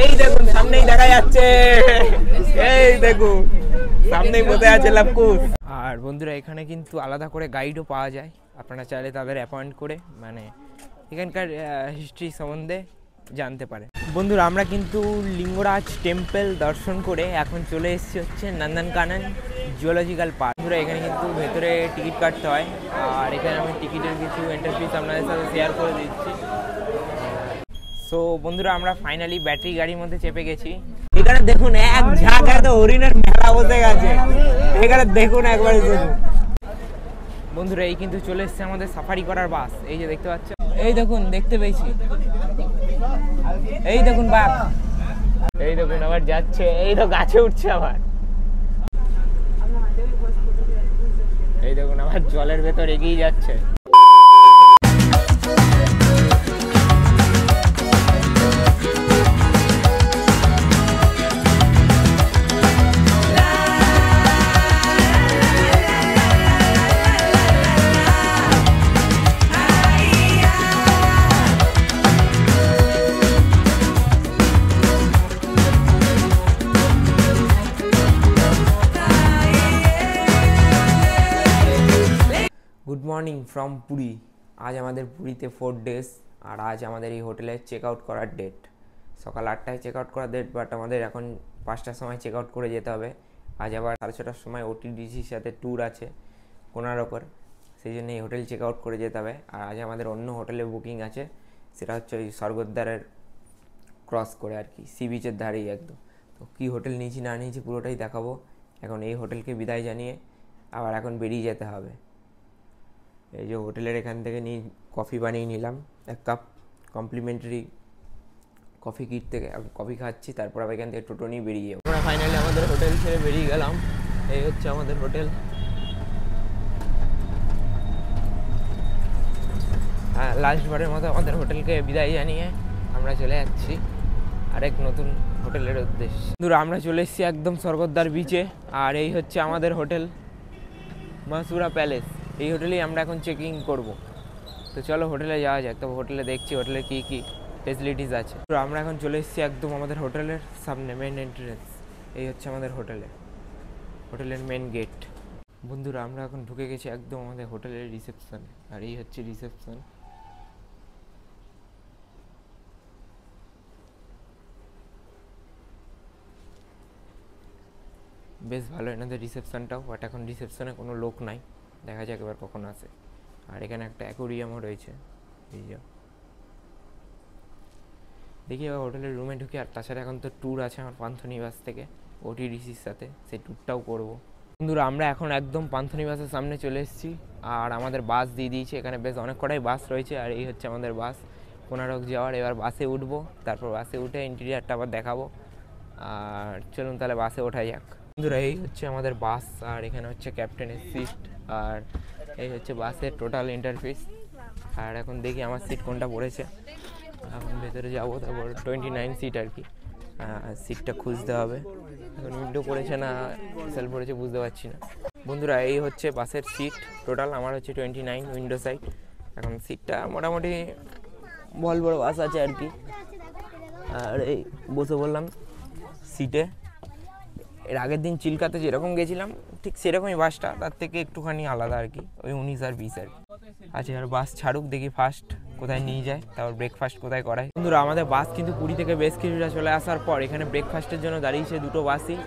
এই দেখুন সামনেই দেখা যাচ্ছে, এই দেখুন সামনেই বসে আছে লাভকুশ। আর বন্ধুরা এখানে কিন্তু আলাদা করে গাইডও পাওয়া যায়, আপনারা চাইলে তাদের অ্যাপয়েন্ট করে মানে এখানকার হিস্ট্রি সম্বন্ধে জানতে পারে। বন্ধুরা আমরা কিন্তু লিঙ্গরাজ টেম্পল দর্শন করে এখন চলে এসেছি হচ্ছে নন্দনকানন জুওলজিক্যাল পার্ক। বন্ধুরা এখানে কিন্তু ভেতরে টিকিট কাটতে হয়, আর এখানে আমি টিকিটের কিছু এন্ট্রি ফিস আপনাদের সাথে শেয়ার করে দিচ্ছি। সো বন্ধুরা আমরা ফাইনালি ব্যাটারি গাড়ির মধ্যে চেপে গেছি। এখানে দেখুন এক ঝাঁক হরিণের মেলা বসে গেছে, এখানে দেখুন একবার দেখুন। বন্ধুরা এই কিন্তু চলে এসছে আমাদের সাফারি করার বাস, এই যে দেখতে পাচ্ছেন, এই দেখুন দেখতে পেয়েছি, এই দেখুন বাঘ, এই দেখুন আবার যাচ্ছে, এই তো গাছে উঠছে আবার, এই দেখুন আবার জলের ভেতর এগিয়ে যাচ্ছে। Good morning from Puri. আজ আমাদের পুরীতে 4 days, আর আজ আমাদের এই হোটেলে চেক আউট করার ডেট। সকাল 8টায় চেক আউট করার ডেট, বাট আমাদের এখন 5টার সময় চেক আউট করে যেতে হবে। আজ আবার 6:30টার সময় ওটিডিসির সাথে ট্যুর আছে কোনারকর, সেই জন্য এই হোটেল চেক আউট করে যেতে হবে। আর আজ আমাদের অন্য হোটেলে বুকিং আছে, সেটা হচ্ছে ওই স্বর্গদ্বারের ক্রস করে আর কি, সি বিচের ধারেই একদম। তো কী হোটেল নিয়েছি না নিয়েছি পুরোটাই দেখাবো। এখন এই হোটেলকে বিদায় জানিয়ে আবার এখন বেরিয়ে যেতে হবে। এই যে হোটেলের এখান থেকে কফি বানিয়ে নিলাম 1 কাপ কমপ্লিমেন্টারি কফি কিট থেকে, কফি খাচ্ছি, তারপর আবার এখান থেকে টোটো নিয়ে বেরিয়ে যাবো। আমরা ফাইনালি আমাদের হোটেল ছেড়ে বেরিয়ে গেলাম, এই হচ্ছে আমাদের হোটেল। হ্যাঁ, লাস্টবারের মতো আমাদের হোটেলকে বিদায় জানিয়ে আমরা চলে যাচ্ছি আরেক নতুন হোটেলের উদ্দেশ্যে। দূর আমরা চলে এসেছি একদম স্বর্গদ্বার বিচে, আর এই হচ্ছে আমাদের হোটেল মাসুরা প্যালেস। এই হোটেলেই আমরা এখন চেকিং করব। তো চলো হোটেলে যাওয়া যাক। তো হোটেলে দেখছি হোটেলে কী কী ফেসিলিটিস আছে। তো আমরা এখন চলে এসেছি একদম আমাদের হোটেলের সামনে, মেন এন্ট্রেন্স। এই হচ্ছে আমাদের হোটেলের মেন গেট। বন্ধুরা আমরা এখন ঢুকে গেছি একদম আমাদের হোটেলের রিসেপশনে, আর এই হচ্ছে রিসেপশন। বেশ ভালো এনাদের রিসেপশনটাও, বাট এখন রিসেপশনে কোনো লোক নাই, দেখা যাক এবার কখন আসে। আর এখানে একটা অ্যাকোরিয়ামও রয়েছে, এই যে দেখি এবার হোটেলের রুমে ঢুকে। আর তাছাড়া এখন তো ট্যুর আছে আমার পান্থনিবাস থেকে ওটিডিসির সাথে, সেই ট্যুরটাও করবো। বন্ধুরা আমরা এখন একদম পান্থনিবাসের সামনে চলে এসেছি, আর আমাদের বাস দিয়ে দিয়েছে। এখানে বেশ অনেক কটাই বাস রয়েছে, আর এই হচ্ছে আমাদের বাস কোনারক যাওয়ার। এবার বাসে উঠবো, তারপর বাসে উঠে ইন্টেরিয়ারটা আবার দেখাবো। আর চলুন তাহলে বাসে ওঠা যাক। বন্ধুরা এই হচ্ছে আমাদের বাস, আর এখানে হচ্ছে ক্যাপ্টেনের সিট, আর এই হচ্ছে বাসের টোটাল ইন্টারফেস। আর এখন দেখি আমার সিট কোনটা পড়েছে, এখন ভেতরে যাবো, তারপর 29 সিট আর কি, সিটটা খুঁজতে হবে। এখন উইন্ডো পড়েছে না সেল পড়েছে বুঝতে পারছি না। বন্ধুরা এই হচ্ছে বাসের সিট টোটাল, আমার হচ্ছে 29 উইন্ডো সাইড। এখন সিটটা মোটামুটি বড় বাস আছে আর কি। আর এই বসে বললাম সিটে। এর আগের দিন চিল্কাতে যেরকম গেছিলাম ঠিক সেরকমই বাসটা, তার থেকে একটুখানি আলাদা আর কি, ওই 19 আর 20 আর কি আছে। আর বাস ছাড়ুক, দেখি ফার্স্ট কোথায় নিয়ে যায়, তারপর ব্রেকফাস্ট কোথায় করায়। বন্ধুরা আমাদের বাস কিন্তু পুরী থেকে বেশ কিছুটা চলে আসার পর এখানে ব্রেকফাস্টের জন্য দাঁড়িয়েছে 2টো বাসই।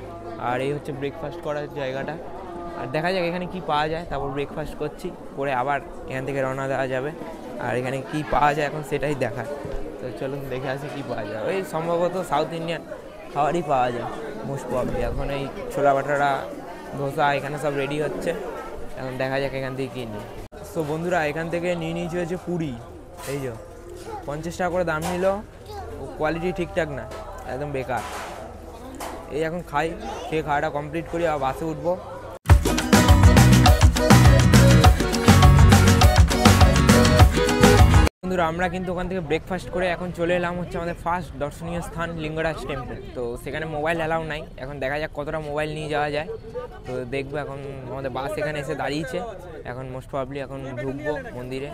আর এই হচ্ছে ব্রেকফাস্ট করার জায়গাটা, আর দেখা যাক এখানে কি পাওয়া যায়। তারপর ব্রেকফাস্ট করছি, করে আবার এখান থেকে রওনা দেওয়া যাবে। আর এখানে কি পাওয়া যায় এখন সেটাই দেখার। তো চলুন দেখে আসি কি পাওয়া যায়। ওই সম্ভবত সাউথ ইন্ডিয়ান খাবারই পাওয়া যায় মোস্ট প্রবলি। এখন এই ছোলা বাটারা, ধোসা এখানে সব রেডি হচ্ছে, এখন দেখা যাক এখান থেকে কী নিই। সো বন্ধুরা এখান থেকে নিয়ে নিয়েছি হচ্ছে পুরি, এই যে 50 টাকা করে দাম নিল, কোয়ালিটি ঠিকঠাক না, একদম বেকার। এই এখন খাই, খেয়ে খাওয়াটা কমপ্লিট করি আর বাসে উঠবো। বন্ধুরা আমরা কিন্তু ওখান থেকে ব্রেকফাস্ট করে এখন চলে এলাম হচ্ছে আমাদের ফার্স্ট দর্শনীয় স্থান লিঙ্গরাজ টেম্পল। তো সেখানে মোবাইল অ্যালাউ নাই, এখন দেখা যাক কতটা মোবাইল নিয়ে যাওয়া যায়। তো দেখবো, এখন আমাদের বাস এখানে এসে দাঁড়িয়েছে, এখন মোস্ট প্রবাবলি এখন ঢুকবো মন্দিরে,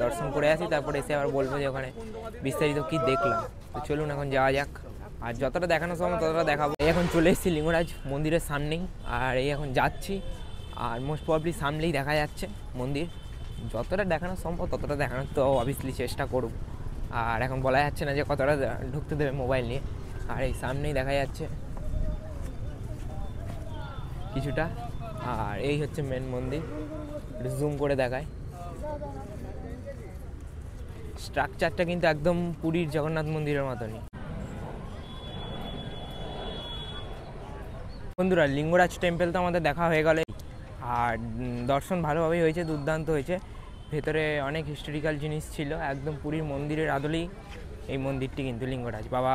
দর্শন করে আসি, তারপরে এসে আবার বলবো যে ওখানে বিস্তারিত কী দেখলাম। তো চলুন এখন যাওয়া যাক, আর যতটা দেখানো সম্ভব ততটা দেখাবো। এখন চলে এসেছি লিঙ্গরাজ মন্দিরের সামনেই, আর এই এখন যাচ্ছি, আর মোস্ট প্রবাবলি সামনেই দেখা যাচ্ছে মন্দির। যতটা দেখানো সম্ভব ততটা দেখানোর তো অবভিয়াসলি চেষ্টা করব, আর এখন বলা যাচ্ছে না যে কতটা ঢুকতে দেবে মোবাইল নিয়ে। আর এই সামনেই দেখা যাচ্ছে কিছুটা, আর এই হচ্ছে মেন মন্দির, জুম করে দেখায়। স্ট্রাকচারটা কিন্তু একদম পুরীর জগন্নাথ মন্দিরের মতনই। বন্ধুরা লিঙ্গরাজ টেম্পল তো আমাদের দেখা হয়ে গেল, আর দর্শন ভালোভাবেই হয়েছে, দুর্দান্ত হয়েছে। ভেতরে অনেক হিস্টোরিক্যাল জিনিস ছিল, একদম পুরীর মন্দিরের আদলেই এই মন্দিরটি কিন্তু লিঙ্গরাজ বাবা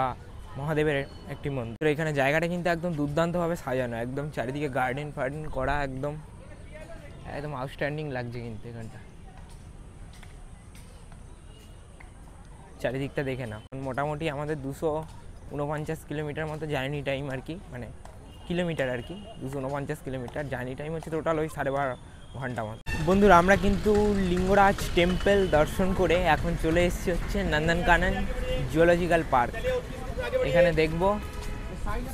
মহাদেবের একটি মন্দির। এখানে জায়গাটা কিন্তু একদম দুর্দান্তভাবে সাজানো, একদম চারিদিকে গার্ডেন ফার্ডেন করা, একদম একদম আউটস্ট্যান্ডিং লাগছে কিন্তু এখানটা। চারিদিকটা দেখে না, মোটামুটি আমাদের 249 কিলোমিটার মতো জার্নি টাইম আর কি, মানে কিলোমিটার আর কি, 249 কিলোমিটার জার্নি টাইম হচ্ছে টোটাল ওই 12.5 ঘন্টা মতো। বন্ধুরা আমরা কিন্তু লিঙ্গরাজ টেম্পল দর্শন করে এখন চলে এসেছি হচ্ছে নন্দনকানন জুওলজিক্যাল পার্ক। এখানে দেখব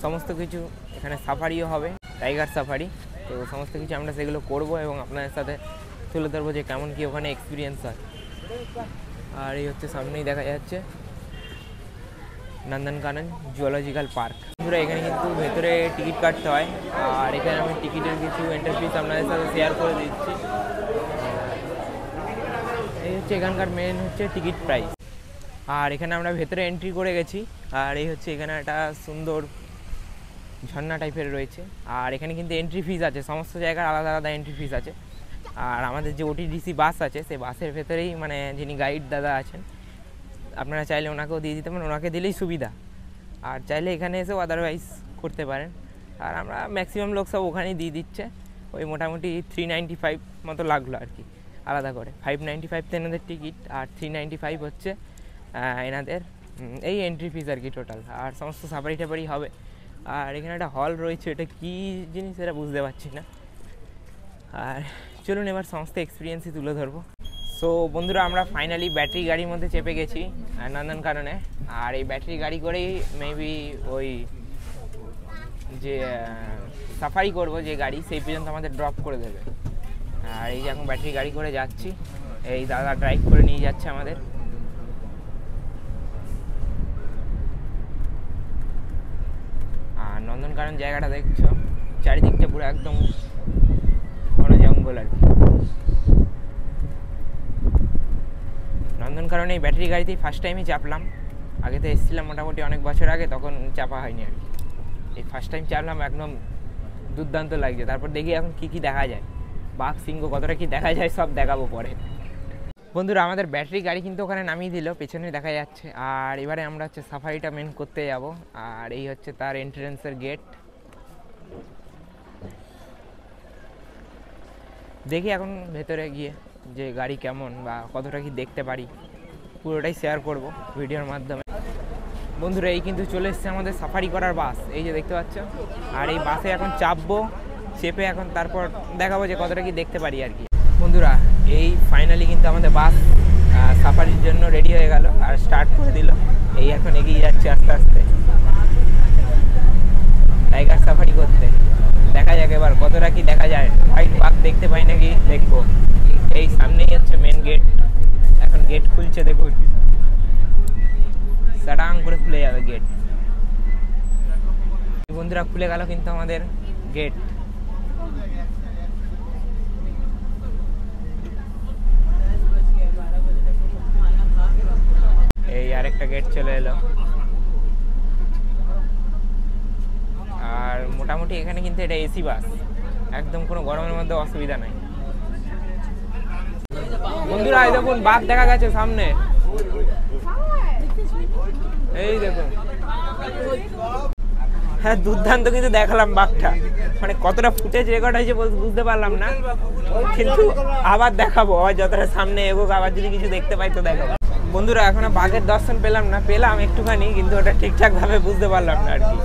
সমস্ত কিছু, এখানে সাফারিও হবে, টাইগার সাফারি। তো সমস্ত কিছু আমরা সেগুলো করব এবং আপনাদের সাথে তুলে ধরবো যে কেমন কি ওখানে এক্সপিরিয়েন্স হয়। আর এই হচ্ছে সামনেই দেখা যাচ্ছে নন্দনকানন জুওলজিক্যাল পার্ক। বন্ধুরা এখানে কিন্তু ভেতরে টিকিট কাটতে হয়, আর এখানে আমি টিকিটের কিছু এন্ট্রি ফিস আপনাদের সাথে শেয়ার করে দিচ্ছি। এই হচ্ছে এখানকার মেন হচ্ছে টিকিট প্রাইস, আর এখানে আমরা ভেতরে এন্ট্রি করে গেছি। আর এই হচ্ছে এখানে একটা সুন্দর ঝর্ণা টাইপের রয়েছে, আর এখানে কিন্তু এন্ট্রি ফিস আছে, সমস্ত জায়গার আলাদা আলাদা এন্ট্রি ফিস আছে। আর আমাদের যে ওটিডিসি বাস আছে, সেই বাসের ভেতরেই মানে যিনি গাইড দাদা আছেন, আপনারা চাইলে ওনাকেও দিয়ে দিতে পারেন, ওনাকে দিলেই সুবিধা, আর চাইলে এখানে এসেও আদারওয়াইজ করতে পারেন। আর আমরা ম্যাক্সিমাম লোক সব ওখানেই দিয়ে দিচ্ছে, ওই মোটামুটি 395 মতো লাগলো আর কি আলাদা করে। 595 তো এনাদের টিকিট, আর 395 হচ্ছে এনাদের এই এন্ট্রি ফিস আর কি টোটাল। আর সমস্ত সাফারি টাফারি হবে, আর এখানে একটা হল রয়েছে, এটা কী জিনিস এটা বুঝতে পারছি না। আর চলুন এবার সমস্ত এক্সপিরিয়েন্সই তুলে ধরবো। সো বন্ধুরা আমরা ফাইনালি ব্যাটারি গাড়ির মধ্যে চেপে গেছি নন্দনকাননে, আর এই ব্যাটারি গাড়ি করেই মেবি ওই যে সাফারি করবো যে গাড়ি, সেই পর্যন্ত আমাদের ড্রপ করে দেবে। আর এই যে এখন ব্যাটারি গাড়ি করে যাচ্ছি, এই দাদা ড্রাইভ করে নিয়ে যাচ্ছে আমাদের। আর নন্দনকানন জায়গাটা দেখছো, চারিদিকটা পুরো একদম ঘন জঙ্গল আর কি। নন্দনকানন এই ব্যাটারি গাড়িতেই ফার্স্ট টাইমই চাপলাম, আগে তো এসেছিলাম মোটামুটি অনেক বছর আগে, তখন চাপা হয়নি আর কি। এই ফার্স্ট টাইম চাপলাম, একদম দুর্দান্ত লাগছে। তারপর দেখি এখন কী কী দেখা যায়, বাঘ সিংহ কতটা কী দেখা যায় সব দেখাবো পরে। বন্ধুরা আমাদের ব্যাটারি গাড়ি কিন্তু ওখানে নামিয়ে দিল, পেছনে দেখা যাচ্ছে। আর এবারে আমরা হচ্ছে সাফারিটা মেন করতে যাব, আর এই হচ্ছে তার এন্ট্রেন্সের গেট। দেখি এখন ভেতরে গিয়ে যে গাড়ি কেমন বা কতটা কি দেখতে পারি, পুরোটাই শেয়ার করব ভিডিওর মাধ্যমে। বন্ধুরা এই কিন্তু চলে এসছে আমাদের সাফারি করার বাস, এই যে দেখতে পাচ্ছ। আর এই বাসে এখন চাপবো, চেপে এখন তারপর দেখাবো যে কতটা কি দেখতে পারি আর কি। বন্ধুরা এই ফাইনালি কিন্তু আমাদের বাস সাফারির জন্য রেডি হয়ে গেল, আর স্টার্ট করে দিল। এই এখন এগিয়ে যাচ্ছে আস্তে আস্তে টাইগার সাফারি করতে। দেখা যাক এবার কতটা কি দেখা যায়, হোয়াইট বাঘ দেখতে পাই নাকি দেখবো। এই সামনেই হচ্ছে মেন গেট, এখন গেট খুলছে, দেখুন সাটাং করে খুলে যাবে গেট। বন্ধুরা খুলে গেল কিন্তু আমাদের গেট। এই আরেকটা গেট চলে এলো। আর মোটামুটি এখানে কিন্তু এটা এসি বাস, একদম কোনো গরমের মধ্যে অসুবিধা নাই। বন্ধুরা এই দেখুন বাঘ দেখা গেছে সামনে, এই দেখুন। হ্যাঁ দুর্দান্ত কিন্তু দেখালাম বাঘটা, মানে কতটা ফুটেজ রেকর্ড হয়েছে বুঝতে পারলাম না, কিন্তু আবার দেখাবো, আবার যতটা সামনে এগোক আবার যদি কিছু দেখতে পাই তো দেখাবো। বন্ধুরা এখনো বাঘের দর্শন পেলাম একটুখানি, কিন্তু ওটা ঠিকঠাক ভাবে বুঝতে পারলাম না আর কি।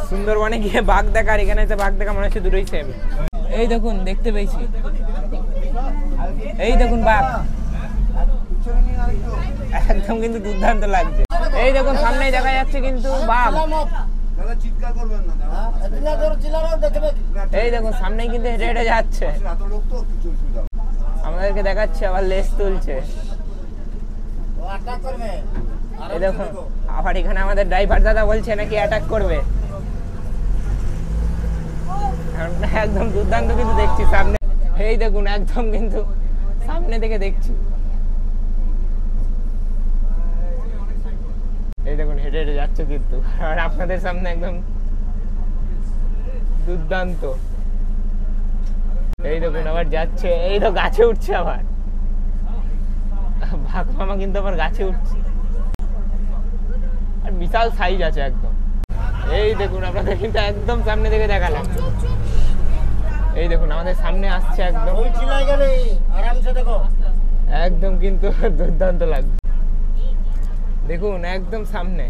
সুন্দরবনে গিয়ে বাঘ দেখা আর এখানে এসে বাঘ দেখা মনে হচ্ছে দুটোই সেম। এই দেখুন দেখতে পেয়েছি, এই দেখুন বাঘ একদম কিন্তু দুর্দান্ত লাগছে। এই দেখুন সামনেই দেখা যাচ্ছে কিন্তু বাঘ, এই দেখুন সামনেই কিন্তু হেঁটে হেঁটে যাচ্ছে, আমাদেরকে দেখাচ্ছে, আবার লেজ তুলছে। এই দেখুন আবার এখানে আমাদের ড্রাইভার দাদা বলছে নাকি অ্যাটাক করবে। একদম দুর্দান্ত কিন্তু দেখছি সামনে, এই দেখুন একদম কিন্তু সামনে থেকে দেখছি। এই দেখুন হেঁটে হেঁটে যাচ্ছে কিন্তু, আর আপনাদের সামনে একদম দুর্দান্ত। এই দেখুন আবার যাচ্ছে, এই তো গাছে উঠছে, আবার বাঘ মামা কিন্তু আবার গাছে উঠছে, আর বিশাল সাইজ আছে একদম। এই দেখুন আপনাদের কিন্তু একদম সামনে থেকে দেখালাম, এই দেখুন আমাদের সামনে আসছে একদম, একদম কিন্তু দুর্দান্ত লাগছে। দেখুন একদম সামনে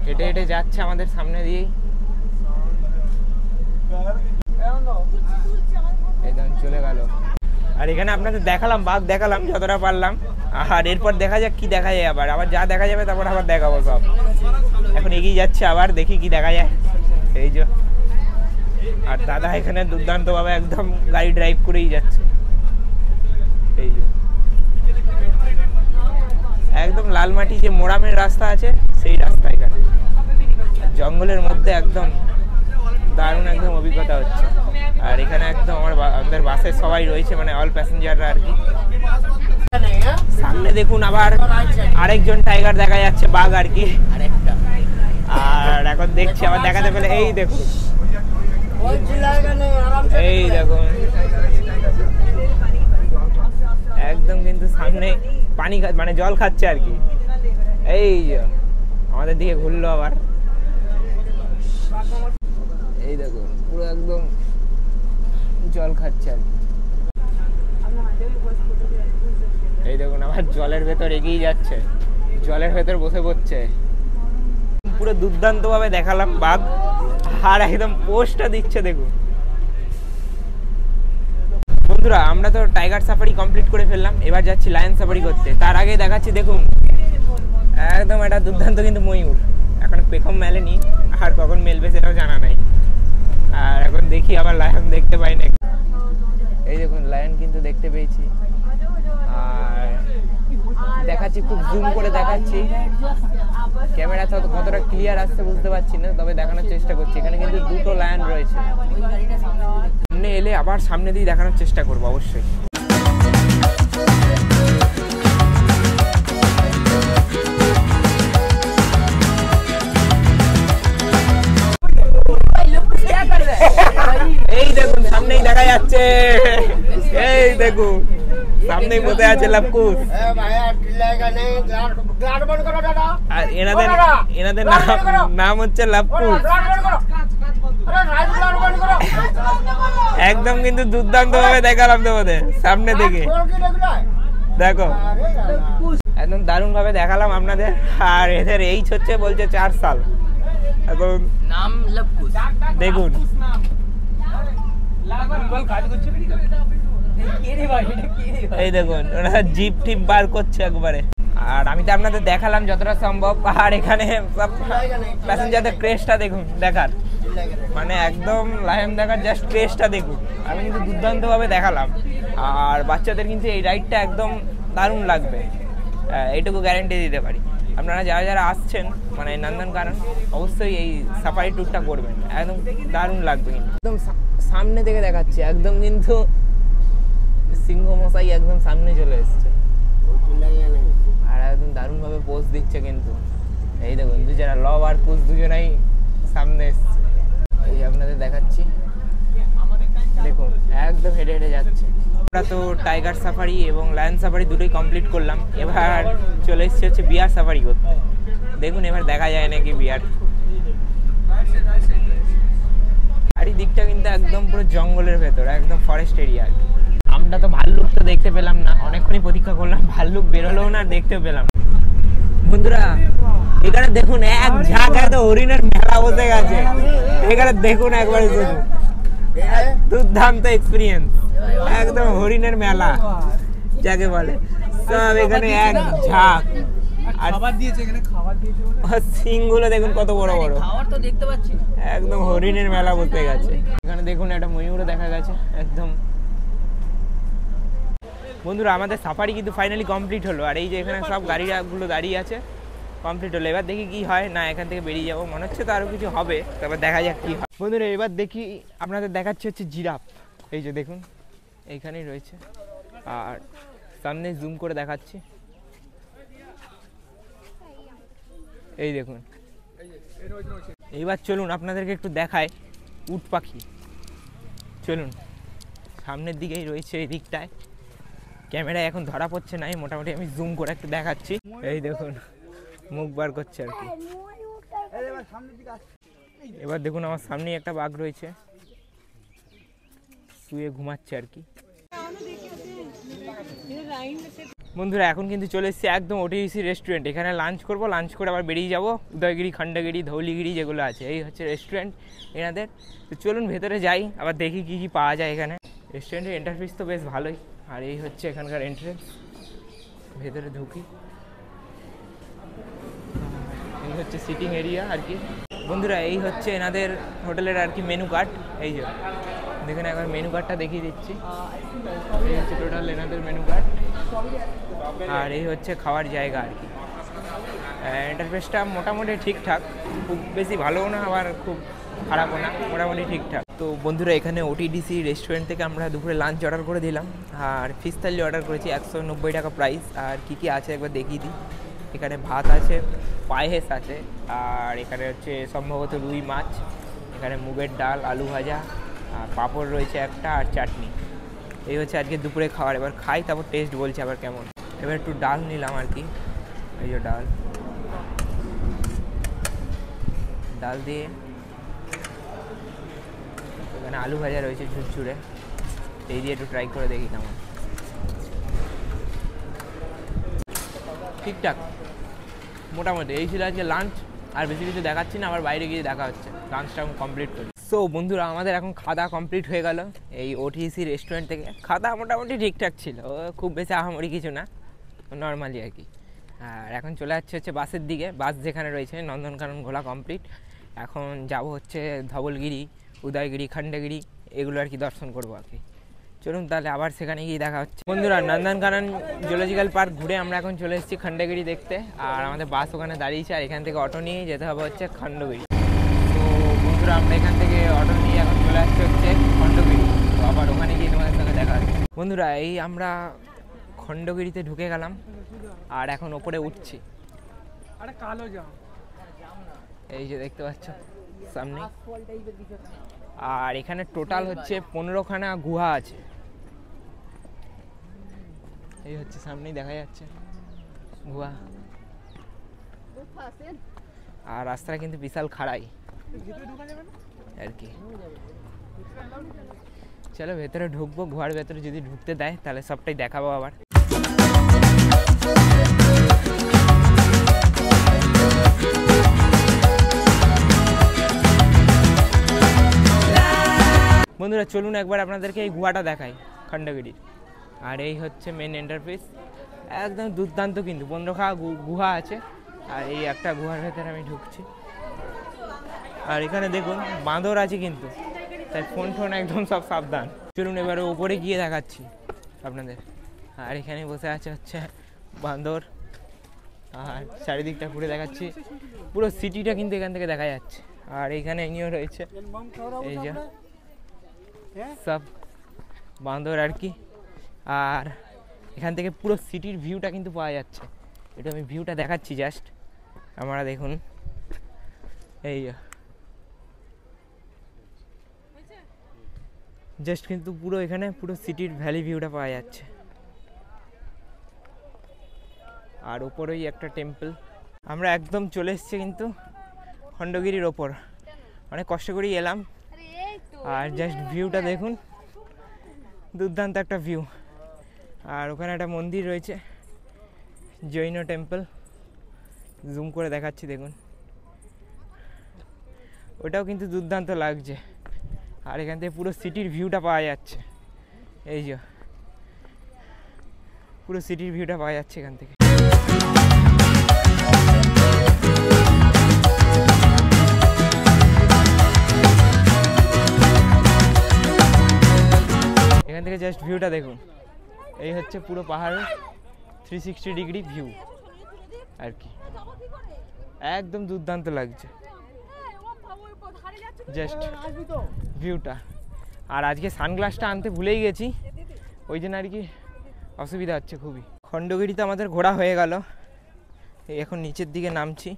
হেঁটে হেঁটে যাচ্ছে আমাদের সামনে দিয়েই, একদম চলে গেল। আর এখানে আপনাদের দেখালাম বাঘ দেখালাম যতটা পারলাম, আর এরপর দেখা যাক কি দেখা যায়, আবার যা দেখা যাবে তারপর আবার দেখাবো সব। এখন এগিয়ে যাচ্ছে, আবার দেখি কি দেখা যায়। এই যে আর দাদা এখানে দুর্দান্ত ভাবে একদম গাড়ি ড্রাইভ করেই যাচ্ছে, এই যে একদম লালমাটি যে মোরামের রাস্তা আছে সেই রাস্তা, এখানে জঙ্গলের মধ্যে একদম দারুণ একদম অভিজ্ঞতা হচ্ছে। আর এখানে একদম আমাদের বাসের সবাই রয়েছে, মানে অল প্যাসেঞ্জাররা আর কি। সামনে দেখুন আবার আরেকজন টাইগার দেখা যাচ্ছে, বাঘ আর কি। আর এখন দেখছি আবার দেখাতে পেলে, এই দেখুন, এই দেখুন একদম কিন্তু সামনে পানি মানে জল খাচ্ছে আর কি। এই আমাদের দিকে ঘুরলো আবার, এই দেখুন পুরো একদম জল খাচ্ছে আর কি। এই দেখুন আবার জলের ভেতর এগিয়ে যাচ্ছে, জলের ভেতর বসে পড়ছে। পুরো দুর্দান্ত ভাবে দেখালাম বাঘ, আর একদম পোস্টটা দিচ্ছে দেখুন। বন্ধুরা আমরা তো টাইগার সাফারি কমপ্লিট করে ফেললাম, এবার যাচ্ছি লায়ন সাফারি করতে। তার আগে দেখাচ্ছি দেখুন একদম একটা দুর্দান্ত কিন্তু ময়ূর, এখন পেখম মেলেনি, আর কখন মেলবে সেটাও জানা নাই। আর এখন দেখি আবার লায়ন দেখতে পাই না, এই দেখুন লায়ন কিন্তু দেখতে পেয়েছি। আর দেখাচ্ছি, খুব জুম করে দেখাচ্ছি, ক্যামেরা তো কতটা ক্লিয়ার আসছে বুঝতে পারছি না, তবে দেখানোর চেষ্টা করছি। এখানে কিন্তু দুটো লায়ন রয়েছে, সামনে এলে আবার সামনে দিয়ে দেখানোর চেষ্টা করবো অবশ্যই। এই দেখুন সামনেই দেখা যাচ্ছে, এই দেখুন সামনেই বসে আছে লাভকুশ। আর এনাদের নাম হচ্ছে লাভকুশ। একদম কিন্তু দুর্দান্ত ভাবে দেখালাম তোমাদের সামনে থেকে, দেখো একদম দারুণ ভাবে দেখালাম আপনাদের। আর এদের এইজ হচ্ছে বলছে 4 সাল। এখন নাম লাভকুশ, দেখুন এই দেখুন ওরা জিপ টিপ বার করছে একবারে। আর আমি তো আপনাদের দেখালাম যতটা সম্ভব। আর এখানে সব প্যাসেঞ্জারদের ক্রেজটা দেখুন, দেখার মানে একদম লায়ন দেখার জাস্ট ক্রেজটা দেখুন। আমি কিন্তু দুর্দান্ত ভাবে দেখালাম, আর বাচ্চাদের কিন্তু এই রাইডটা একদম দারুণ লাগবে, এইটুকু গ্যারেন্টি দিতে পারি। আপনারা যারা যারা আসছেন মানে নন্দনকানন অবশ্যই এই সাফারি ট্যুরটা করবেন, একদম দারুণ লাগবে। কিন্তু একদম সামনে থেকে দেখাচ্ছে, একদম কিন্তু সিংহ মশাই একদম সামনে চলে এসছে, আর একদম দারুণ ভাবে পোজ দিচ্ছে কিন্তু। এই দেখুন দুজনা লব আর কুশ দুজনাই সামনে এসছে, এই আপনাদের দেখাচ্ছি দেখুন একদম হেঁটে হেঁটে যাচ্ছে। আমরা তো টাইগার সাফারি এবং লায়ন সাফারি দুটোই কমপ্লিট করলাম, এবার চলে এসেছি হচ্ছে বিয়ার সাফারি করতে। দেখুন এবার দেখা যায় নাকি বিয়ার। আর এই দিকটা কিন্তু একদম পুরো জঙ্গলের ভেতর, একদম ফরেস্ট এরিয়া। আমরা তো ভাল্লুক তো দেখতে পেলাম না, অনেকক্ষণই প্রতীক্ষা করলাম, ভাল্লুক বেরোলেও না, দেখতেও পেলাম না। বন্ধুরা এখানে দেখুন এক ঝাঁক তো হরিণের মেলা বসে গেছে, এখানে দেখুন একবার শুধু, দুর্দান্ত এক্সপিরিয়েন্স, একদম হরিণের মেলা যাকে বলে, সব এখানে এক ঝাঁক। খাবার দিয়েছে এখানে, খাবার দিয়েছে, সিংগুলো দেখুন কত বড় বড়, খাবার তো দেখতে পাচ্ছি না, একদম হরিণের মেলা বসে গেছে। এখানে দেখুন একটা ময়ূরও দেখা গেছে একদম। বন্ধুরা আমাদের সাফারি কিন্তু ফাইনালি কমপ্লিট হলো, আর এই যে এখানে সব গাড়িগুলো দাঁড়িয়ে আছে, কমপ্লিট হলো। এবার দেখি কি হয়, না এখান থেকে বেরিয়ে যাবো, মনে হচ্ছে তো আরও কিছু হবে, তারপর দেখা যাক কি হয়। বন্ধুরা এবার দেখি আপনাদের দেখাচ্ছে হচ্ছে জিরাফ, এই যে দেখুন এইখানেই রয়েছে, আর সামনে জুম করে দেখাচ্ছি, এই দেখুন। এইবার চলুন আপনাদেরকে একটু দেখায় উট পাখি, চলুন। সামনের দিকেই রয়েছে এই দিকটায়, ক্যামেরায় এখন ধরা পড়ছে না, মোটামুটি আমি জুম করে একটু দেখাচ্ছি, এই দেখুন মুখ বার করছে আর কি। এবার দেখুন আমার সামনেই একটা বাঘ রয়েছে, শুয়ে ঘুমাচ্ছে আর কি। বন্ধুরা এখন কিন্তু চলে এসেছি একদম ওটিসি রেস্টুরেন্ট, এখানে লাঞ্চ করব, লাঞ্চ করে আবার বেরিয়ে যাব উদয়গিরি, খণ্ডগিরি, ধৌলিগিরি যেগুলো আছে, এই হচ্ছে রেস্টুরেন্ট এনাদের। তো চলুন ভেতরে যাই, আবার দেখি কি কি পাওয়া যায় এখানে। রেস্টুরেন্টের এন্টারফেস তো বেশ ভালোই, আর এই হচ্ছে এখানকার এন্ট্রেন্স, ভেতরে ঢুকি, এই হচ্ছে সিটিং এরিয়া আর কি। বন্ধুরা এই হচ্ছে এনাদের হোটেলের আর কি মেনু কার্ড, এই যে দেখুন একবার মেনু কার্ডটা দেখিয়ে দিচ্ছি, এই হচ্ছে টোটাল এনাদের মেনু কার্ড, আর এই হচ্ছে খাওয়ার জায়গা আর কি। ইন্টারফেসটা মোটামুটি ঠিকঠাক, খুব বেশি ভালোও না আবার খুব খারাপও না, মোটামুটি ঠিকঠাক। তো বন্ধুরা এখানে ওটিডিসি রেস্টুরেন্ট থেকে আমরা দুপুরে লাঞ্চ অর্ডার করে দিলাম, আর ফিশ থালি অর্ডার করেছি, 190 টাকা প্রাইস। আর কি কি আছে একবার দেখিয়ে দিই, এখানে ভাত আছে, পায়েস আছে, আর এখানে হচ্ছে সম্ভবত রুই মাছ, এখানে মুগের ডাল, আলু ভাজা, আর পাঁপড় রয়েছে একটা, আর চাটনি। এই হচ্ছে আজকে দুপুরে খাবার। এবার খাই তারপর টেস্ট বলছে আবার কেমন। এবার একটু ডাল নিলাম আর কি, এই যে ডাল, ডাল দিয়ে এখানে আলু ভাজা রয়েছে ঝুরঝুরে, এই দিয়ে একটু ট্রাই করে দেখি কেমন। ঠিকঠাক মোটামুটি এই ছিল আজকে লাঞ্চ, আর বেশি কিছু দেখাচ্ছি না, আবার বাইরে গিয়ে দেখা হচ্ছে, লাঞ্চটা আমি কমপ্লিট করি। সো বন্ধুরা আমাদের এখন খাওয়া কমপ্লিট হয়ে গেল এই ওটিসি রেস্টুরেন্ট থেকে। খাওয়া মোটামুটি ঠিকঠাক ছিল, খুব বেশি আহামরি কিছু না, নর্মালি আর কি। আর এখন চলে যাচ্ছে হচ্ছে বাসের দিকে, বাস যেখানে রয়েছে নন্দনকানন ঘোরা কমপ্লিট, এখন যাব হচ্ছে ধবলগিরি, উদয়গিরি, খণ্ডগিরি, এগুলো আর কি দর্শন করবো আর কি। চলুন তাহলে আবার সেখানে গিয়ে দেখা হচ্ছে। বন্ধুরা নন্দনকানন জুলজিক্যাল পার্ক ঘুরে আমরা এখন চলে এসেছি খণ্ডগিরি দেখতে, আর আমাদের বাস ওখানে দাঁড়িয়েছে, আর এখান থেকে অটো নিয়ে যেতে হবে হচ্ছে খণ্ডগিরি। তো বন্ধুরা আমরা এখান থেকে অটো নিয়ে এখন চলে আসছি হচ্ছে খণ্ডগিরি, তো আবার ওখানে গিয়ে তোমাদের সঙ্গে দেখা হচ্ছে। বন্ধুরা এই আমরা খণ্ডগিরিতে ঢুকে গেলাম, আর এখন ওপরে উঠছি, এই যে দেখতে পাচ্ছ সামনে। আর এখানে টোটাল হচ্ছে 15খানা গুহা আছে, এই হচ্ছে সামনেই দেখা যাচ্ছে গুহা, আর রাস্তাটা কিন্তু বিশাল খাড়াই আর কি। চলো ভেতরে ঢুকবো, গুহার ভেতরে যদি ঢুকতে দেয় তাহলে সবটাই দেখাবো আবার। বন্ধুরা চলুন একবার আপনাদেরকে এই গুহাটা দেখাই খণ্ডগিরির। আর এই হচ্ছে মেন এন্টারফেস, একদম দুর্দান্ত কিন্তু 15খানা গুহা আছে, আর এই একটা গুহার ভেতরে আমি ঢুকছি। আর এখানে দেখুন বাঁদর আছে কিন্তু, তাই ফোন টোন একদম সব সাবধান। চলুন এবারে উপরে গিয়ে দেখাচ্ছি আপনাদের। আর এখানে বসে আছে হচ্ছে বাঁদর, আর চারিদিকটা ঘুরে দেখাচ্ছি, পুরো সিটিটা কিন্তু এখান থেকে দেখা যাচ্ছে। আর এইখানে ইনিও রয়েছে, এই যে সব বাঁদর আর কি। আর এখান থেকে পুরো সিটির ভিউটা কিন্তু পাওয়া যাচ্ছে, এটা আমি ভিউটা দেখাচ্ছি জাস্ট, আপনারা দেখুন। এই জাস্ট কিন্তু পুরো এখানে পুরো সিটির ভ্যালি ভিউটা পাওয়া যাচ্ছে। আর ওপরেই একটা টেম্পল। আমরা একদম চলে এসেছি কিন্তু খণ্ডগিরির ওপর, অনেক কষ্ট করেই এলাম। আর জাস্ট ভিউটা দেখুন, দুর্দান্ত একটা ভিউ। আর ওখানে একটা মন্দির রয়েছে, জৈন টেম্পল, জুম করে দেখাচ্ছি দেখুন, ওটাও কিন্তু দুর্দান্ত লাগছে। আর এখান থেকে পুরো সিটির ভিউটা পাওয়া যাচ্ছে, এই যে পুরো সিটির ভিউটা পাওয়া যাচ্ছে এখান থেকে। এখান থেকে জাস্ট ভিউটা দেখুন, এই হচ্ছে পুরো পাহাড়ের 360 ডিগ্রি ভিউ আর কি, একদম দুর্দান্ত লাগছে জাস্ট ভিউটা। আর আজকে সানগ্লাসটা আনতে ভুলেই গেছি, ওই জন্য আর কি অসুবিধা হচ্ছে খুবই। খণ্ডগিরিতে আমাদের ঘোরা হয়ে গেল, এখন নিচের দিকে নামছি।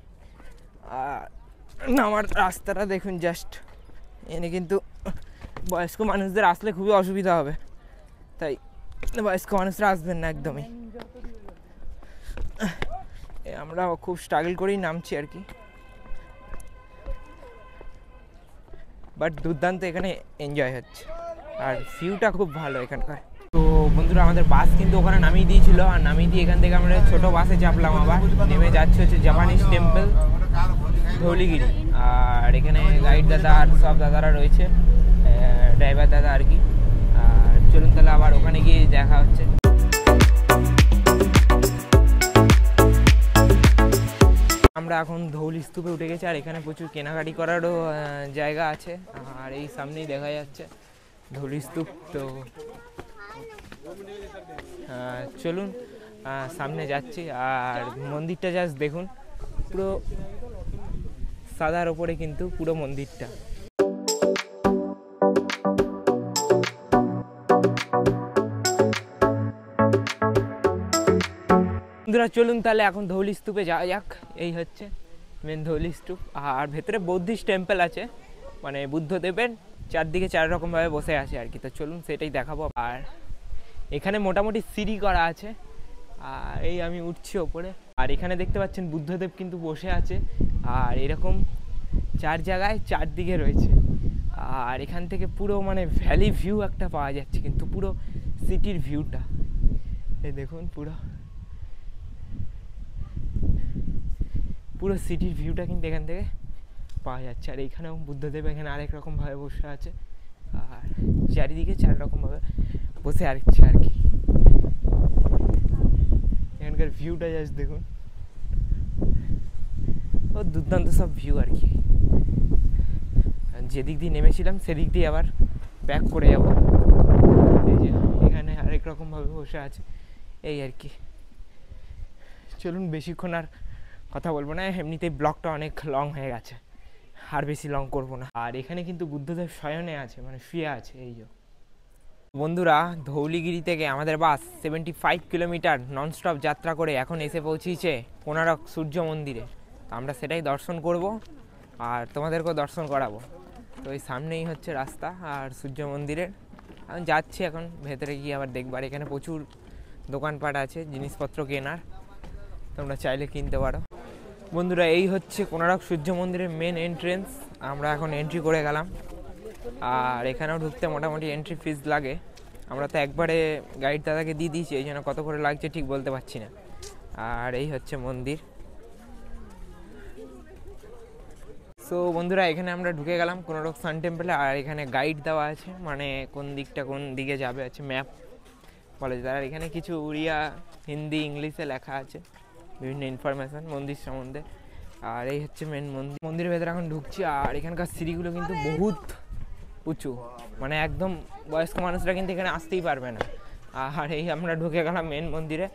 আর নামার রাস্তাটা দেখুন জাস্ট, এনে কিন্তু বয়স্ক মানুষদের আসলে খুবই অসুবিধা হবে, তাই বয়স্ক মানুষরা আসবেন না একদমই। আমরা খুব স্ট্রাগল করেই নামছি আর কি, বাট দুর্দান্ত এখানে এনজয় হচ্ছে আর ভিউটা খুব ভালো এখানকার। তো বন্ধুরা আমাদের বাস কিন্তু ওখানে নামিয়ে দিয়েছিল, আর নামিয়ে দিয়ে এখান থেকে আমরা ছোটো বাসে চাপলাম, আবার নেমে যাচ্ছে হচ্ছে জাপানিজ টেম্পল ধৌলিগিরি। আর এখানে গাইড দাদা আর সব দাদারা রয়েছে, ড্রাইভার দাদা আর কি। আর চলুন তাহলে আবার ওখানে গিয়ে দেখা হচ্ছে। আমরা এখন ধৌলি স্তূপে উঠে গেছি, আর এখানে প্রচুর কেনাকাটি করারও জায়গা আছে, আর এই সামনেই দেখা যাচ্ছে ধৌলি স্তূপ। তো চলুন সামনে যাচ্ছি। আর মন্দিরটা জাস্ট দেখুন, পুরো সাদার ওপরে কিন্তু পুরো মন্দিরটা। বন্ধুরা চলুন তাহলে এখন ধৌলি স্তূপে যাওয়া যাক, এই হচ্ছে মেন ধৌলি স্তূপ। আর ভেতরে বৌদ্ধিস্ট টেম্পল আছে, মানে বুদ্ধদেবের চারদিকে 4 রকমভাবে বসে আছে আর কি। তো চলুন সেটাই দেখাবো। আর এখানে মোটামুটি সিঁড়ি করা আছে, আর এই আমি উঠছি ওপরে। আর এখানে দেখতে পাচ্ছেন বুদ্ধদেব কিন্তু বসে আছে, আর এরকম 4 জায়গায় 4 দিকে রয়েছে। আর এখান থেকে পুরো মানে ভ্যালি ভিউ একটা পাওয়া যাচ্ছে, কিন্তু পুরো সিটির ভিউটা এই দেখুন, পুরো সিটির ভিউটা কিন্তু এখান থেকে পাওয়া যাচ্ছে। আর এইখানেও বুদ্ধদেব এখানে আরেক রকমভাবে বসে আছে, আর চারিদিকে 4 রকমভাবে বসে আছে আর কি। এখানকার ভিউটা জাস্ট দেখুন, ও দুর্দান্ত সব ভিউ আর কি। যেদিক দিয়ে নেমেছিলাম সেদিক দিয়ে আবার ব্যাক করে যাব। এই যে এখানে আরেক রকমভাবে বসে আছে, এই আর কি। চলুন বেশিক্ষণ আর কথা বলবো না, এমনিতেই ব্লগটা অনেক লং হয়ে গেছে, আর বেশি লং করবো না। আর এখানে কিন্তু বুদ্ধদেব শয়নে আছে, মানে শুয়ে আছে। এই যে বন্ধুরা ধৌলিগিরি থেকে আমাদের বাস 75 কিলোমিটার ননস্টপ যাত্রা করে এখন এসে পৌঁছেছে কোণারক সূর্য মন্দিরে। তো আমরা সেটাই দর্শন করব আর তোমাদেরকেও দর্শন করাবো। তো এই সামনেই হচ্ছে রাস্তা আর সূর্য মন্দিরের। আমি যাচ্ছি এখন ভেতরে গিয়ে আবার দেখবার, এখানে প্রচুর দোকানপাট আছে জিনিসপত্র কেনার, তোমরা চাইলে কিনতে পারো। বন্ধুরা এই হচ্ছে কোণারক সূর্য মন্দিরের মেন এন্ট্রেন্স, আমরা এখন এন্ট্রি করে গেলাম। আর এখানেও ঢুকতে মোটামুটি এন্ট্রি ফিস লাগে, আমরা তো একবারে গাইড দাদাকে দিয়ে দিয়েছি, এই জন্য কত করে লাগছে ঠিক বলতে পারছি না। আর এই হচ্ছে মন্দির। সো বন্ধুরা এখানে আমরা ঢুকে গেলাম কোণারক সান টেম্পলে। আর এখানে গাইড দেওয়া আছে, মানে কোন দিকটা কোন দিকে যাবে আছে, ম্যাপ বলে। আর এখানে কিছু উড়িয়া, হিন্দি, ইংলিশে লেখা আছে বিভিন্ন ইনফরমেশান মন্দির সম্বন্ধে। আর এই হচ্ছে মেন মন্দির। মন্দিরের ভেতরে এখন ঢুকছি। আর এখানকার সিঁড়িগুলো কিন্তু বহুত উঁচু, মানে একদম বয়স্ক মানুষরা কিন্তু এখানে আসতেই পারবে না। আর এই আমরা ঢুকে গেলাম মেন মন্দিরে।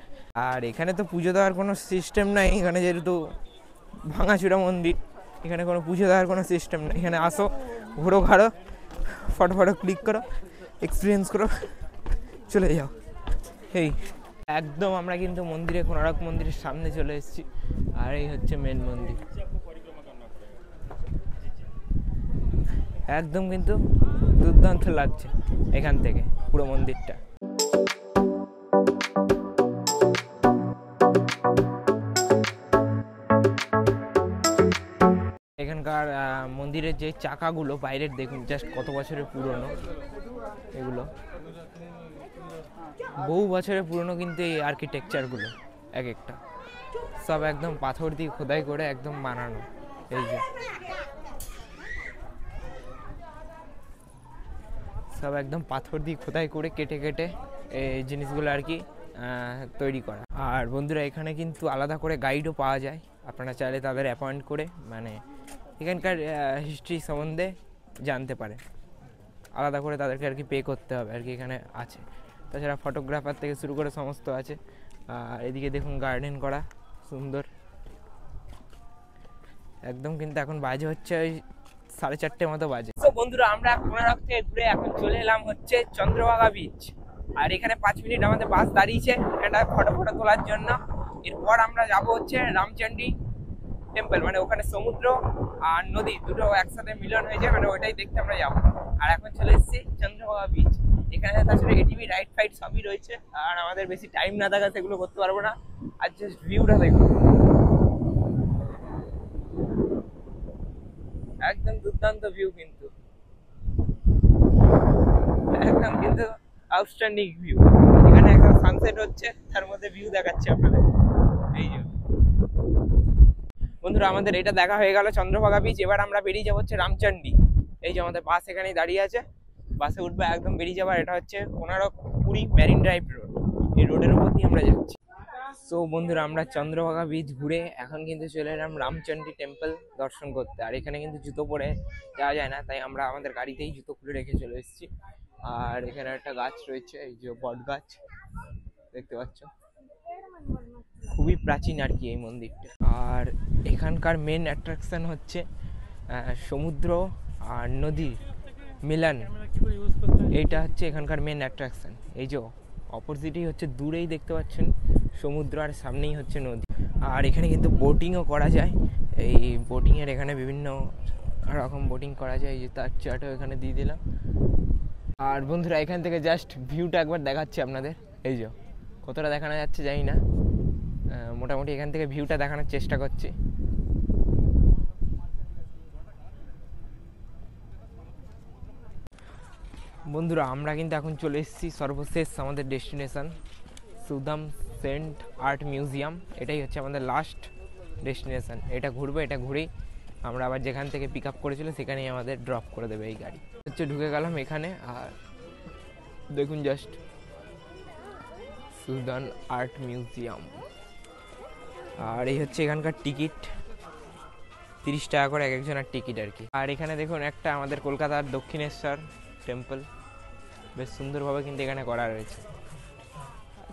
আর এখানে তো পুজো দেওয়ার কোনো সিস্টেম নাই, এখানে যেহেতু ভাঙাচুরা মন্দির, এখানে কোনো পুজো দেওয়ার কোনো সিস্টেম নেই। এখানে আসো, ঘোরো ঘাড়ো, ফটো ক্লিক করো, এক্সপিরিয়েন্স করো, চলে যাও। এই একদম আমরা কিন্তু মন্দিরে, কোণারক মন্দিরের সামনে চলে এসেছি। আর এই হচ্ছে মেন মন্দির, একদম কিন্তু দুর্দান্ত লাগছে এখান থেকে পুরো মন্দিরটা। এখানকার মন্দিরের যে চাকাগুলো বাইরের দেখুন জাস্ট কত বছরের পুরনো এগুলো। বহু বছরের পুরনো কিন্তু এই আর্কিটেকচারগুলো এক একটা সব একদম পাথর দিয়ে খোদাই করে একদম বানানো। এই যে সব একদম পাথর দিয়ে খোদাই করে কেটে কেটে এই জিনিসগুলো আর কি তৈরি করা। আর বন্ধুরা এখানে কিন্তু আলাদা করে গাইডও পাওয়া যায়, আপনারা চাইলে তাদের অ্যাপয়েন্ট করে মানে এখানকার হিস্ট্রি সম্বন্ধে জানতে পারে। আলাদা করে তাদেরকে আর কি পে করতে হবে আর কি, এখানে আছে। তাছাড়া ফটোগ্রাফার থেকে শুরু করে সমস্ত আছে। আর এদিকে দেখুন গার্ডেন করা সুন্দর একদম। কিন্তু এখন বাজে হচ্ছে ওই 4:30 মতো বাজে। তো বন্ধুরা আমরা কোনারক থেকে ঘুরে এখন চলে এলাম হচ্ছে চন্দ্রভাগা বিচ। আর এখানে 5 মিনিট আমাদের বাস দাঁড়িয়েছে এটা ফটো তোলার জন্য। এরপর আমরা যাব হচ্ছে রামচন্ডী টেম্পল, মানে ওখানে সমুদ্র আর নদী দুটো একসাথে মিলন হয়েছে, মানে ওইটাই দেখতে আমরা যাবো। আর এখন চলে এসেছি চন্দ্রভাগা বিচ। এখানে তাছাড়া এটিভি রাইড ফাইড সবই রয়েছে। আর আমাদের বেশি টাইম না থাকা সেগুলো করতে পারবো না। আর জাস্ট ভিউটা দেখুন, একদম দুর্দান্ত ভিউ, কিন্তু একদম কিন্তু আউটস্ট্যান্ডিং ভিউ। এখানে একদম সানসেট হচ্ছে, তার মধ্যে ভিউ দেখাচ্ছে আপনাদের। এই যে বন্ধুরা আমাদের এটা দেখা হয়ে গেল চন্দ্রভাগা বিচ। এবার আমরা বেরিয়ে যাবো হচ্ছে রামচন্ডী। এই যে আমাদের বাস এখানেই দাঁড়িয়ে আছে, বাসে উঠবে একদম বেরিয়ে যাবার। এটা হচ্ছে Konark Puri marine drive road, এই রোডের উপর দিয়ে আমরা যাচ্ছি। সো বন্ধুরা আমরা চন্দ্রভাগা বিচ ঘুরে এখন কিন্তু চলে এলাম রামচন্ডী টেম্পল দর্শন করতে। আর এখানে কিন্তু জুতো পরে যাওয়া যায় না, তাই আমরা আমাদের গাড়িতেই জুতো খুলে রেখে চলে এসেছি। আর এখানে একটা গাছ রয়েছে, এই যে বট গাছ দেখতে পাচ্ছ, খুবই প্রাচীন আর কি এই মন্দিরটা। আর এখানকার মেন অ্যাট্রাকশন হচ্ছে সমুদ্র আর নদীর মিলন, এইটা হচ্ছে এখানকার মেন অ্যাট্রাকশন। এই যে অপোজিটেই হচ্ছে দূরেই দেখতে পাচ্ছেন সমুদ্র, আর সামনেই হচ্ছে নদী। আর এখানে কিন্তু বোটিংও করা যায়। এই বোটিংয়ের এখানে বিভিন্ন রকম বোটিং করা যায়, এই যে তার চার্টও এখানে দিয়ে দিলাম। আর বন্ধুরা এখান থেকে জাস্ট ভিউটা একবার দেখাচ্ছি আপনাদের। এই যে কতটা দেখানো যাচ্ছে জানি না, মোটামুটি এখান থেকে ভিউটা দেখানোর চেষ্টা করছি। বন্ধুরা আমরা কিন্তু এখন চলে এসেছি সর্বশেষ আমাদের ডেস্টিনেশন সুদাম সেন্ট আর্ট মিউজিয়াম। এটাই হচ্ছে আমাদের লাস্ট ডেস্টিনেশন। এটা ঘুরবো, এটা ঘুরেই আমরা আবার যেখান থেকে পিক আপ করেছিল সেখানেই আমাদের ড্রপ করে দেবে এই গাড়ি। হচ্ছে ঢুকে গেলাম এখানে। আর দেখুন জাস্ট সুদান আর্ট মিউজিয়াম। আর এই হচ্ছে এখানকার টিকিট, 30 টাকা করে এক একজনের টিকিট আর কি। আর এখানে দেখুন একটা আমাদের কলকাতার দক্ষিণেশ্বর টেম্পল, বেশ সুন্দরভাবে কিন্তু এখানে করা রয়েছে।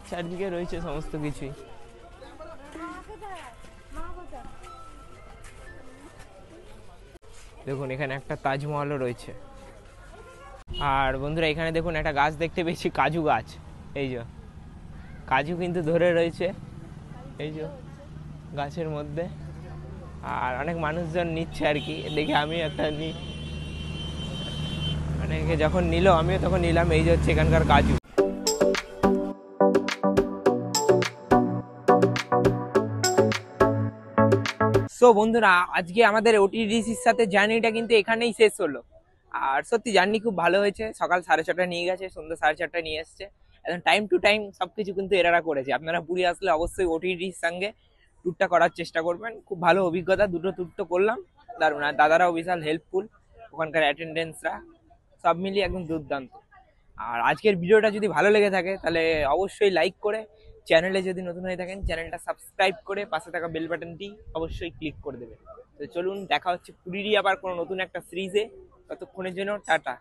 চারদিকে রয়েছে সমস্ত কিছুই। দেখুন এখানে একটা তাজমহলও রয়েছে। আর বন্ধুরা এখানে দেখুন একটা গাছ দেখতে পেয়েছি, কাজু গাছ। এই যে কাজু কিন্তু ধরে রয়েছে এই যে গাছের মধ্যে। আর অনেক মানুষজন নিচ্ছে আর কি, দেখে আমি একটা অনেকে যখন নিল আমিও তখন নিলাম। এই যে হচ্ছে এখানকার কাজু। সো বন্ধুরা আজকে আমাদের ওটিডিসির সাথে জার্নিটা কিন্তু এখানেই শেষ হলো। আর সত্যি জার্নি খুব ভালো হয়েছে। সকাল 6:30 নিয়ে গেছে, সন্ধ্যা 4:30 নিয়ে এসছে। একদম টাইম টু টাইম সবকিছু কিন্তু এরারা করেছে। আপনারা পুরী আসলে অবশ্যই ওটিডির সঙ্গে ট্যুরটা করার চেষ্টা করবেন, খুব ভালো অভিজ্ঞতা। দুটো ট্যুর তো করলাম, দারুণ। আর দাদারাও বিশাল হেল্পফুল, ওখানকার অ্যাটেন্ডেন্সরা সব মিলিয়ে একদম দুর্দান্ত। আর আজকের ভিডিওটা যদি ভালো লেগে থাকে তাহলে অবশ্যই লাইক করে, চ্যানেলে যদি নতুন হয়ে থাকেন চ্যানেলটা সাবস্ক্রাইব করে পাশে থাকা বেল বাটনটি অবশ্যই ক্লিক করে দেবেন। তো চলুন দেখা হচ্ছে পুরীরই আবার কোনো নতুন একটা সিরিজে। ততক্ষণের জন্য টাটা।